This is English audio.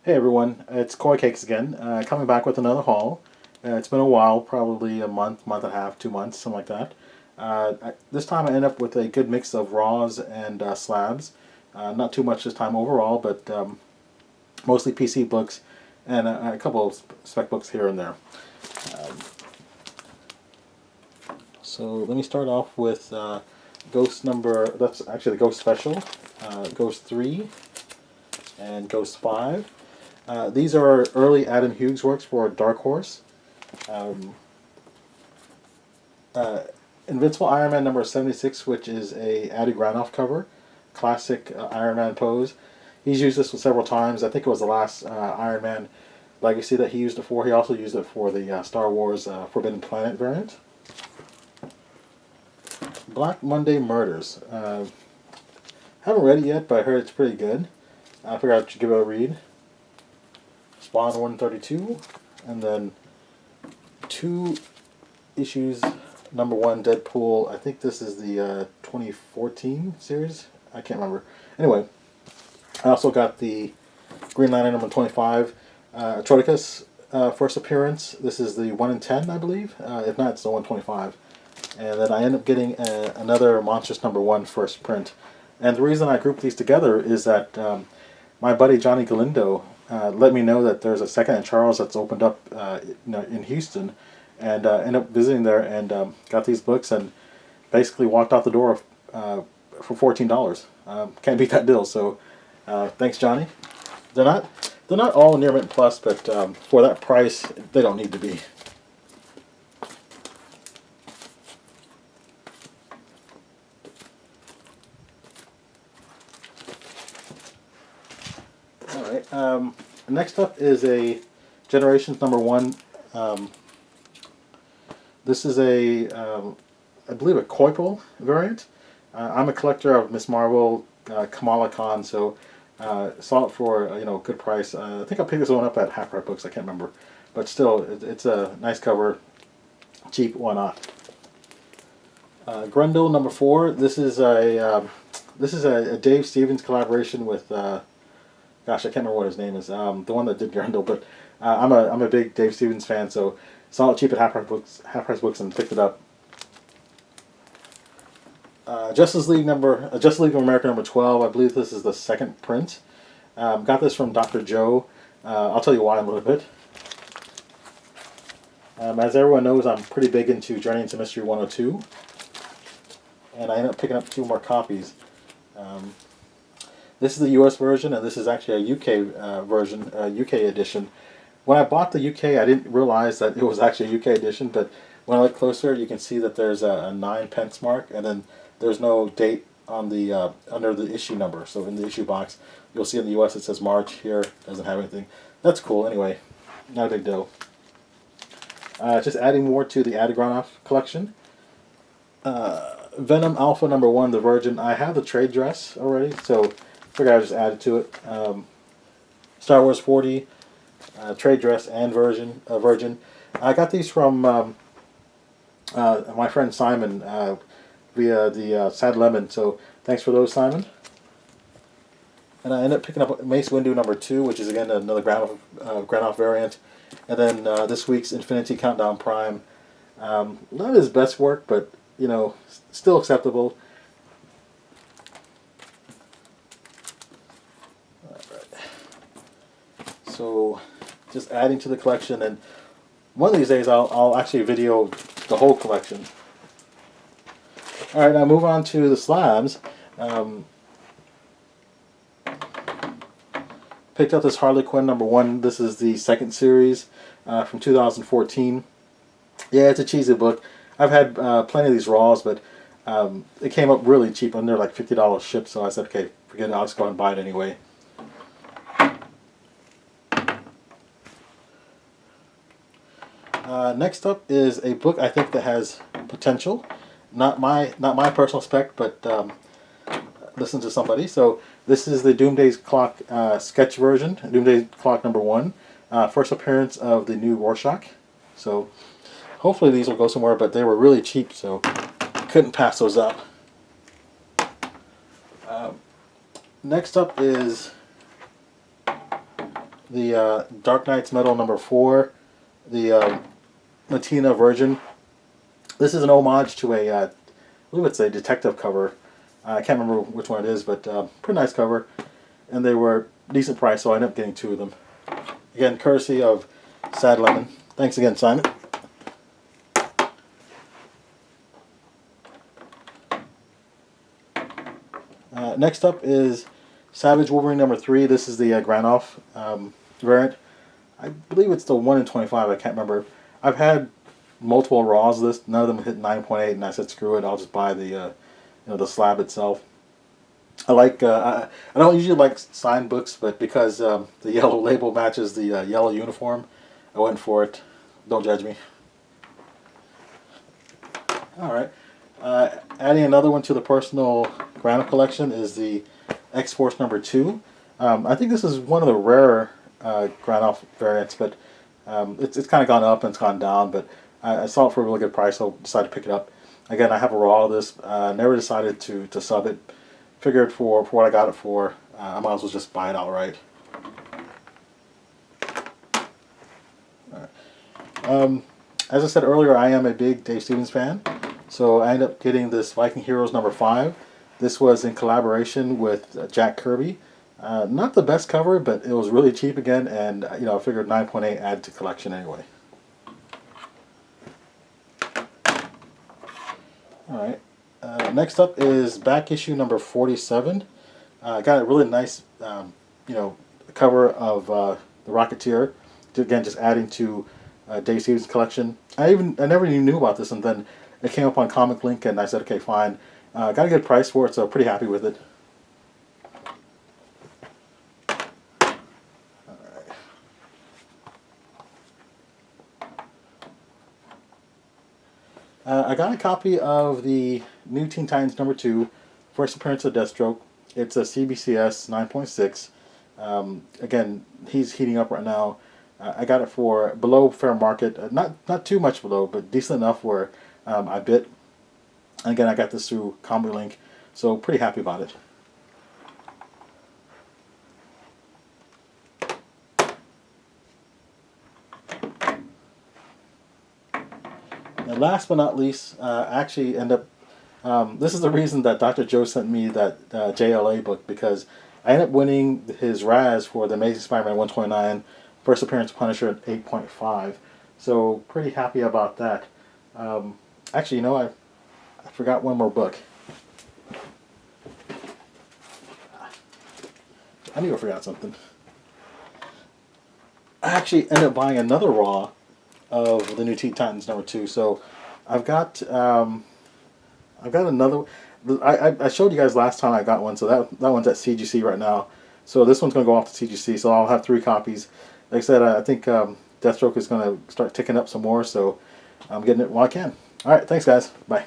Hey everyone, it's Koi Cakes again, coming back with another haul. It's been a while, probably a month, month and a half, 2 months, something like that. This time I end up with a good mix of raws and slabs. Not too much this time overall, but mostly PC books and a couple of spec books here and there. Um, so let me start off with Ghost number, that's actually the Ghost Special, Ghost 3 and Ghost 5. These are early Adam Hughes works for Dark Horse. Um, uh, Invincible Iron Man number 76, which is a Adi Granoff cover. Classic Iron Man pose. He's used this several times. I think it was the last Iron Man Legacy that he used it for. He also used it for the Star Wars Forbidden Planet variant. Black Monday Murders. Haven't read it yet, but I heard it's pretty good. I figured I should give it a read. Spawn 132, and then 2 issues. Number 1, Deadpool. I think this is the 2014 series. I can't remember. Anyway, I also got the Green Lantern number 25, Troticus first appearance. This is the 1 in 10, I believe. If not, it's the 125. And then I end up getting another Monstrous number 1 first print. And the reason I grouped these together is that my buddy Johnny Galindo let me know that there's a second in Charles that's opened up in Houston, and ended up visiting there and got these books and basically walked out the door for $14. Can't beat that deal. So thanks, Johnny. They're not all near mint plus, but for that price, they don't need to be. All right. Next up is a Generations number 1. This is I believe a Coipel variant. I'm a collector of Miss Marvel, Kamala Khan, so saw it for a good price. I think I picked this one up at Half Price Books. I can't remember, but still, it's a nice cover, cheap. Why not? Grendel number 4. This is a Dave Stevens collaboration with. Gosh, I can't remember what his name is. The one that did Grendel, but I'm a big Dave Stevens fan, so saw it cheap at Half Price Books, and picked it up. Justice League of America number 12. I believe this is the second print. Got this from Dr. Joe. I'll tell you why in a little bit. As everyone knows, I'm pretty big into Journey into Mystery 102, and I ended up picking up 2 more copies. This is the U.S. version, and this is actually a UK version, UK edition. When I bought the UK, I didn't realize that it was actually a UK edition, but when I look closer, you can see that there's a 9 pence mark, and then there's no date on the under the issue number. So in the issue box, you'll see in the U.S. it says March. Here doesn't have anything. That's cool. Anyway, not a big deal. Just adding more to the Adi Granoff collection. Venom Alpha number 1, the Virgin. I have the trade dress already, so figured I would just add it to it. Star Wars 40, trade dress and Virgin. I got these from my friend Simon via the Sad Lemon, so thanks for those, Simon. And I ended up picking up Mace Windu number 2, which is again another Granoff variant. And then this week's Infinity Countdown Prime. Not his best work, but still acceptable. So, just adding to the collection, and one of these days I'll actually video the whole collection. Alright, now move on to the slabs. Picked up this Harley Quinn number 1. This is the second series from 2014. Yeah, it's a cheesy book. I've had plenty of these raws, but it came up really cheap, under like $50 shipped, so I said, okay, forget it, I'll just go and buy it anyway. Next up is a book I think that has potential. Not my personal spec, but listen to somebody. So this is the Doomsday Clock sketch version, Doomsday Clock number 1. First appearance of the new Rorschach. So hopefully these will go somewhere, but they were really cheap, so couldn't pass those up. Next up is the Dark Knight's Metal #4, the Latina version. This is an homage to I believe it's a detective cover. I can't remember which one it is, but pretty nice cover. And they were decent price, so I ended up getting 2 of them. Again, courtesy of Sad Lemon. Thanks again, Simon. Next up is Savage Wolverine #3. This is the Granoff variant. I believe it's the 1 in 25. I can't remember. I've had multiple Raws of this. None of them hit 9.8, and I said screw it. I'll just buy the the slab itself. I like. I don't usually like signed books, but because the yellow label matches the yellow uniform, I went for it. Don't judge me. All right. Adding another one to the personal Granoff collection is the X-Force #2. I think this is one of the rarer Granoff variants, but it's kind of gone up and it's gone down. But I saw it for a really good price, so I decided to pick it up. Again, I have a raw of this. Never decided to sub it. Figured for what I got it for, I might as well just buy it outright. As I said earlier, I am a big Dave Stevens fan, so I ended up getting this Viking Heroes #5. This was in collaboration with Jack Kirby. Not the best cover, but it was really cheap again, and I figured 9.8 add to collection anyway. All right. Next up is back issue #47. I got a really nice, cover of the Rocketeer. Again, just adding to Dave Stevens' collection. I never even knew about this, and then it came up on Comic Link, and I said, okay, fine. Got a good price for it, so pretty happy with it. I got a copy of the new Teen Titans #2, first appearance of Deathstroke. It's a CBCS 9.6. Again, he's heating up right now. I got it for below fair market, not too much below, but decent enough where I bid. And again, I got this through Comic Link, so pretty happy about it. And last but not least, I actually end up. This is the reason that Dr. Joe sent me that JLA book, because I ended up winning his Raz for the Amazing Spider-Man 129, first appearance of Punisher at 8.5. So pretty happy about that. Actually, I forgot one more book. I knew I forgot something. I actually ended up buying another Raw of the new Teen Titans #2. So I've got another. I showed you guys last time I got one, so that one's at CGC right now. So this one's going to go off to CGC. So I'll have 3 copies. Like I said, I think Deathstroke is going to start ticking up some more. So I'm getting it while I can. All right, thanks guys. Bye.